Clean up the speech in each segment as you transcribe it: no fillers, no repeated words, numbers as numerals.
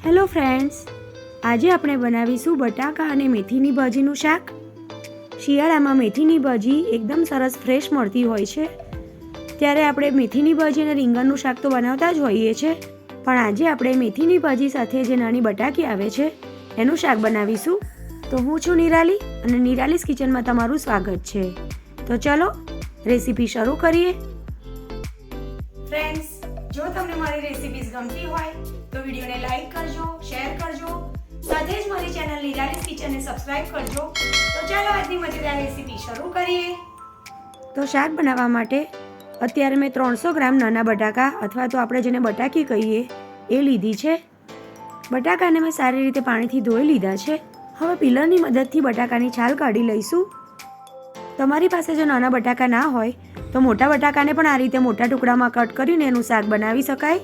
Hello friends, આજે આપણે બનાવીશું બટાકા અને મેથીની ભાજીનું શાક. શિયાળામાં મેથીની ભાજી એકદમ સરસ ફ્રેશ મળતી હોય છે, ત્યારે આપણે મેથીની ભાજી અને રીંગણનું શાક તો બનાવતા જ હોઈએ છીએ, પણ આજે આપણે મેથીની ભાજી સાથે જે નાની બટાકી આવે છે એનું શાક બનાવીશું. તો હું છું નિરાલી અને નિરાલીસ કિચનમાં તમારું સ્વાગત છે. તો ચલો રેસીપી શરૂ કરીએ. ફ્રેન્ડ્સ, જો તમને મારી રેસીપીઝ ગમતી હોય તો વિડીયોને લાઈક કરજો, શેર કરજો, સાથે જ મારી ચેનલ નિરાલીસ કિચનને સબસ્ક્રાઇબ કરજો. તો ચાલો આજની મજેદાર રેસીપી શરૂ કરીએ. તો શાક બનાવવા માટે અત્યારે મેં 300 ગ્રામ નાના બટાકા અથવા તો આપણે જેને બટાકી કહીએ એ લીધી છે. બટાકાને મેં સારી રીતે પાણીથી ધોઈ લીધા છે. હવે પિલરની મદદથી બટાકાની છાલ કાઢી લઈશું. તમારી પાસે જો નાના બટાકા ના હોય તો મોટા બટાકાને પણ આ રીતે મોટા ટુકડામાં કટ કરીને એનું શાક બનાવી શકાય.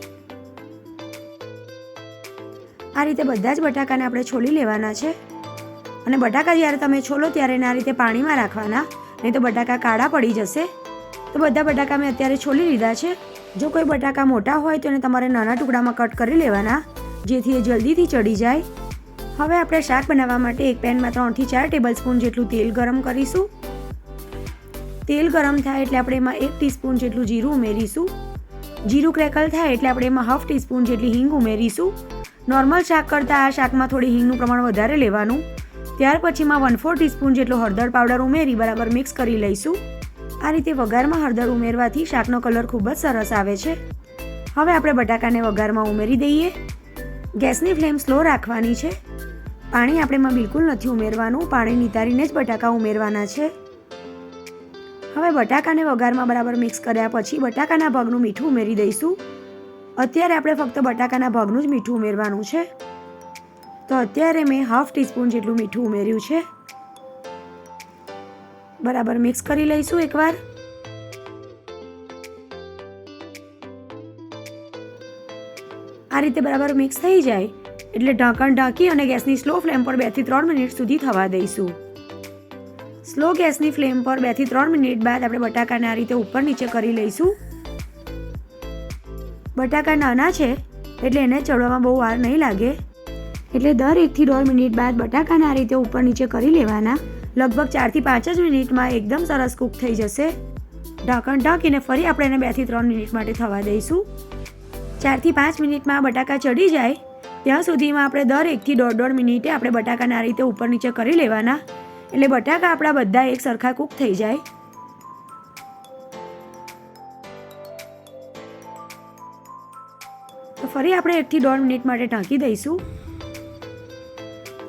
આ રીતે બધા જ બટાકાને આપણે છોલી લેવાના છે અને બટાકા જ્યારે તમે છોલો ત્યારે આ રીતે પાણીમાં રાખવાના, નહીં તો બટાકા કાળા પડી જશે. તો બધા બટાકા મેં અત્યારે છોલી લીધા છે. જો કોઈ બટાકા મોટા હોય તો એને તમારે નાના ટુકડામાં કટ કરી લેવાના, જેથી એ જલ્દીથી ચડી જાય. હવે આપણે શાક બનાવવા માટે એક પેનમાં 3 થી 4 ટેબલ સ્પૂન જેટલું તેલ ગરમ કરીશું. તેલ ગરમ થાય એટલે આપણે એમાં 1 ટીસ્પૂન જેટલું જીરું ઉમેરીશું. જીરું ક્રેકલ થાય એટલે આપણે એમાં હાફ ટીસ્પૂન જેટલી હિંગ ઉમેરીશું. નોર્મલ શાક કરતાં આ શાકમાં થોડી હિંગનું પ્રમાણ વધારે લેવાનું. ત્યાર પછીમાં 1/4 ટીસ્પૂન જેટલો હળદર પાવડર ઉમેરી બરાબર મિક્સ કરી લઈશું. આ રીતે વઘારમાં હળદર ઉમેરવાથી શાકનો કલર ખૂબ જ સરસ આવે છે. હવે આપણે બટાકાને વઘારમાં ઉમેરી દઈએ. ગેસની ફ્લેમ સ્લો રાખવાની છે. પાણી આપણે એમાં બિલકુલ નથી ઉમેરવાનું, પાણી નિતારીને જ બટાકા ઉમેરવાના છે. હવે બટાકાને વઘારમાં બરાબર મિક્સ કર્યા પછી બટાકાના ભાગનું મીઠું ઉમેરી દઈશું. અત્યારે આપણે ફક્ત બટાકાના ભાગનું જ મીઠું ઉમેરવાનું છે. તો અત્યારે મેં હાફ ટીસ્પૂન જેટલું મીઠું ઉમેર્યું છે. બરાબર મિક્સ કરી લઈશું એકવાર. આ રીતે બરાબર મિક્સ થઈ જાય એટલે ઢાંકણ ઢાંકી અને ગેસની સ્લો ફ્લેમ પર 2 થી 3 મિનિટ સુધી થવા દઈશું. સ્લો ગેસની ફ્લેમ પર 2 થી 3 મિનિટ બાદ આપણે બટાકાને આ રીતે ઉપર નીચે કરી લઈશું. બટાકા નાના છે એટલે એને ચડવામાં બહુ વાર નહીં લાગે, એટલે દર 1 થી 1.5 મિનિટ બાદ બટાકાને આ રીતે ઉપર નીચે કરી લેવાના. લગભગ 4 થી 5 જ મિનિટમાં એકદમ સરસ કૂક થઈ જશે. ઢાંકણ ઢાંકીને ફરી આપણે એને 2 થી 3 મિનિટ માટે થવા દઈશું. 4 થી 5 મિનિટમાં બટાકા ચડી જાય ત્યાં સુધીમાં આપણે દર 1 થી 1.5 મિનિટે આપણે બટાકાને આ રીતે ઉપર નીચે કરી લેવાના, એટલે બટાકા આપણા બધા એક સરખા કૂક થઈ જાય. તો ફરી આપણે 1 થી 1.5 મિનિટ માટે ઢાંકી દઈશું.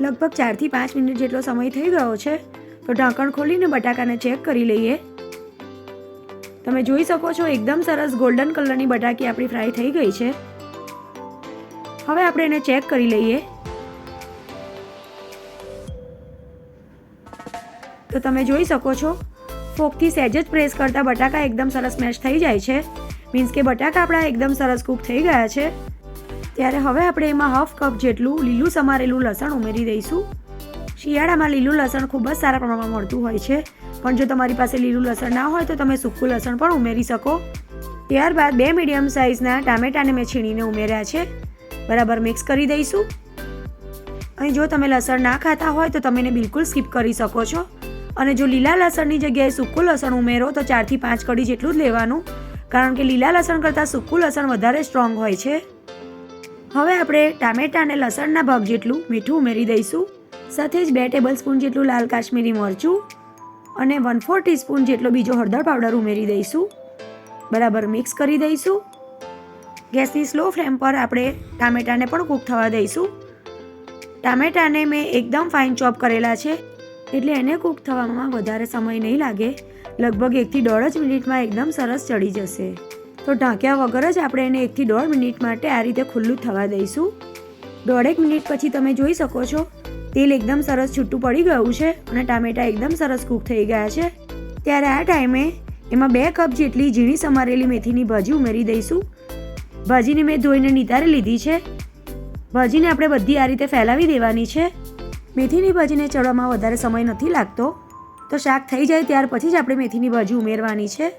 લગભગ 4 થી 5 મિનિટ જેટલો સમય થઈ ગયો છે. તો ઢાંકણ ખોલીને બટાકાને ચેક કરી લઈએ. તમે જોઈ શકો છો એકદમ સરસ ગોલ્ડન કલરની બટાકી આપણી ફ્રાય થઈ ગઈ છે. હવે આપણે એને ચેક કરી લઈએ. તો તમે જોઈ શકો છો ફોકથી સહેજ જ પ્રેસ કરતા બટાકા એકદમ સરસ મેશ થઈ જાય છે. મીન્સ કે બટાકા આપણા એકદમ સરસ કૂક થઈ ગયા છે. ત્યારે હવે આપણે એમાં હાફ કપ જેટલું લીલું સમારેલું લસણ ઉમેરી દઈશું. શિયાળામાં લીલું લસણ ખૂબ જ સારા પ્રમાણમાં મળતું હોય છે, પણ જો તમારી પાસે લીલું લસણ ના હોય તો તમે સૂકું લસણ પણ ઉમેરી શકો. ત્યારબાદ 2 મીડિયમ સાઇઝના ટામેટાને મેં છીણીને ઉમેર્યા છે. બરાબર મિક્સ કરી દઈશું. અહીં જો તમે લસણ ના ખાતા હોય તો તમે એને બિલકુલ સ્કીપ કરી શકો છો, અને જો લીલા લસણની જગ્યાએ સૂકું લસણ ઉમેરો તો 4 થી 5 કડી જેટલું જ લેવાનું, કારણ કે લીલા લસણ કરતાં સૂકું લસણ વધારે સ્ટ્રોંગ હોય છે. હવે આપણે ટામેટા અને લસણના ભાગ જેટલું મીઠું ઉમેરી દઈશું. સાથે જ 2 ટેબલ સ્પૂન જેટલું લાલ કાશ્મીરી મરચું અને 1/4 ટીસ્પૂન જેટલો બીજો હળદર પાવડર ઉમેરી દઈશું. બરાબર મિક્સ કરી દઈશું. ગેસની સ્લો ફ્લેમ પર આપણે ટામેટાને પણ કૂક થવા દઈશું. ટામેટાને મેં એકદમ ફાઇન ચોપ કરેલા છે, એટલે એને કૂક થવામાં વધારે સમય નહીં લાગે. લગભગ 1 થી 1.5 મિનિટમાં એકદમ સરસ ચડી જશે. તો ઢાંક્યા વગર જ આપણે એને 1 થી 1.5 મિનિટ માટે આ રીતે ખુલ્લું થવા દઈશું. 1.5 મિનિટ પછી તમે જોઈ શકો છો તેલ એકદમ સરસ છૂટું પડી ગયું છે અને ટામેટા એકદમ સરસ કૂક થઈ ગયા છે. ત્યારે આ ટાઈમે એમાં 2 કપ જેટલી ઝીણી સમારેલી મેથીની ભાજી ઉમેરી દઈશું. ભાજીને મેં ધોઈને નિતારી લીધી છે. ભાજીને આપણે બધી આ રીતે ફેલાવી દેવાની છે. મેથીની ભાજીને ચડવામાં વધારે સમય નથી લાગતો, તો શાક થઈ જાય ત્યાર પછી જ આપણે મેથીની ભાજી ઉમેરવાની છે.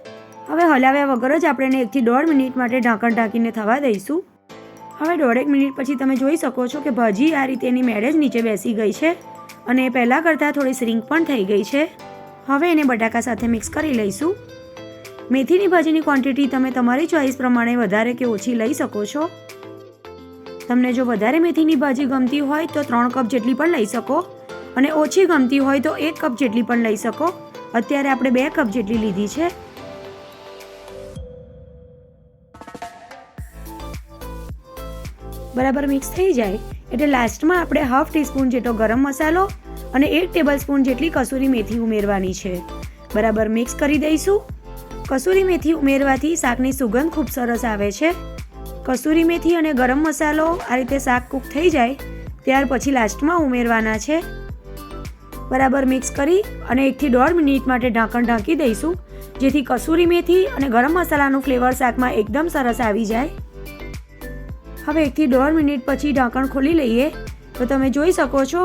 હવે હલાવ્યા વગર જ આપણે એને 1 થી 1.5 મિનિટ માટે ઢાંકણ ઢાંકીને થવા દઈશું. હવે 1.5 મિનિટ પછી તમે જોઈ શકો છો કે ભાજી આ રીતે એની મેળે જ નીચે બેસી ગઈ છે અને પહેલાં કરતાં થોડી શ્રિંક પણ થઈ ગઈ છે. હવે એને બટાકા સાથે મિક્સ કરી લઈશું. મેથીની ભાજીની ક્વોન્ટિટી તમે તમારી ચોઈસ પ્રમાણે વધારે કે ઓછી લઈ શકો છો. તમને જો વધારે મેથીની ભાજી ગમતી હોય તો 3 કપ જેટલી પણ લઈ શકો અને ઓછી ગમતી હોય તો 1 કપ જેટલી પણ લઈ શકો. અત્યારે આપણે 2 કપ જેટલી લીધી છે. બરાબર મિક્સ થઈ જાય એટલે લાસ્ટમાં આપણે હાફ ટીસ્પૂન જેટલો ગરમ મસાલો અને 1 ટેબલસ્પૂન જેટલી કસૂરી મેથી ઉમેરવાની છે. બરાબર મિક્સ કરી દઈશું. કસૂરી મેથી ઉમેરવાથી શાકની સુગંધ ખૂબ સરસ આવે છે. કસૂરી મેથી અને ગરમ મસાલો આ રીતે શાક કૂક થઈ જાય ત્યાર પછી લાસ્ટમાં ઉમેરવાના છે. બરાબર મિક્સ કરી અને 1 થી 1.5 મિનિટ માટે ઢાંકણ ઢાંકી દઈશું જેથી કસૂરી મેથી અને ગરમ મસાલાનું ફ્લેવર શાકમાં એકદમ સરસ આવી જાય. હવે 1 થી 1.5 મિનિટ પછી ઢાંકણ ખોલી લઈએ તો તમે જોઈ શકો છો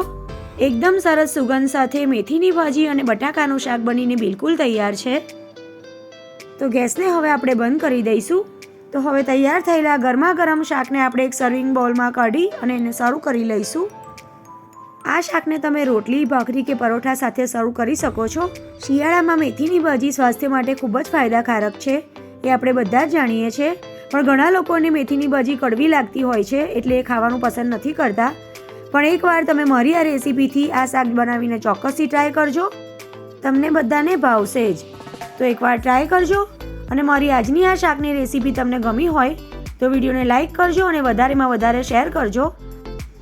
એકદમ સરસ સુગંધ સાથે મેથીની ભાજી અને બટાકાનું શાક બનીને બિલકુલ તૈયાર છે. તો ગેસને હવે આપણે બંધ કરી દઈશું. તો હવે તૈયાર થયેલા ગરમા ગરમ શાકને આપણે એક સર્વિંગ બાઉલમાં કાઢી અને એને સર્વ કરી લઈશું. આ શાકને તમે રોટલી, ભાખરી કે પરોઠા સાથે સર્વ કરી શકો છો. શિયાળામાં મેથીની ભાજી સ્વાસ્થ્ય માટે ખૂબ જ ફાયદાકારક છે એ આપણે બધા જ જાણીએ છીએ. પણ ઘણા લોકોને મેથીની ભાજી કડવી લાગતી હોય છે એટલે એ ખાવાનું પસંદ નથી કરતા. પણ એકવાર તમે મારી આ રેસીપીથી આ શાક બનાવીને ચોક્કસથી ટ્રાય કરજો. તમને બધાને ભાવશે જ. તો એકવાર ટ્રાય કરજો અને મારી આજની આ શાકની રેસીપી તમને ગમી હોય તો વિડીયોને લાઇક કરજો અને વધારેમાં વધારે શેર કરજો.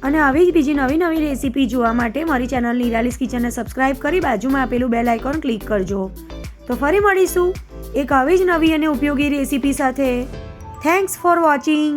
અને આવી જ બીજી નવી નવી રેસીપી જોવા માટે મારી ચેનલ નિરાલીસ કિચનને સબસ્ક્રાઇબ કરી બાજુમાં આપેલું બેલ આઇકોન ક્લિક કરજો. તો ફરી મળીશું એક આવી જ નવી અને ઉપયોગી રેસીપી સાથે. Thanks for watching.